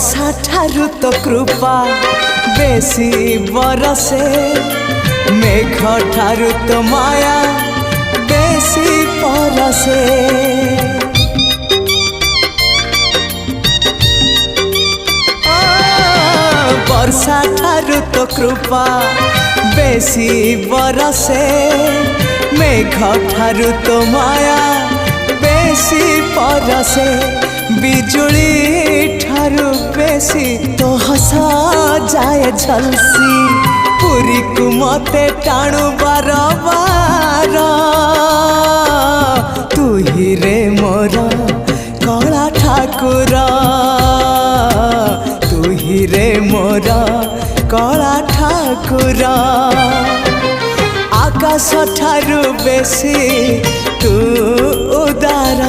वर्षा ठारू तो कृपा बेसी बरसे, मेघ ठारू तो माया बेसी परसे। वर्षा ठारू तो कृपा बेसी बरसे, मेघ ठारू तो माया बेसी परसे। बिजुली ठारू बेसी तो हसा जाए झलसी, पुरी को मते टाणु बार बार। तू ही रे मोर कला ठाकुर, तू ही रे मोर कला ठाकुर। आकाश ठारू बेसी तू उदार।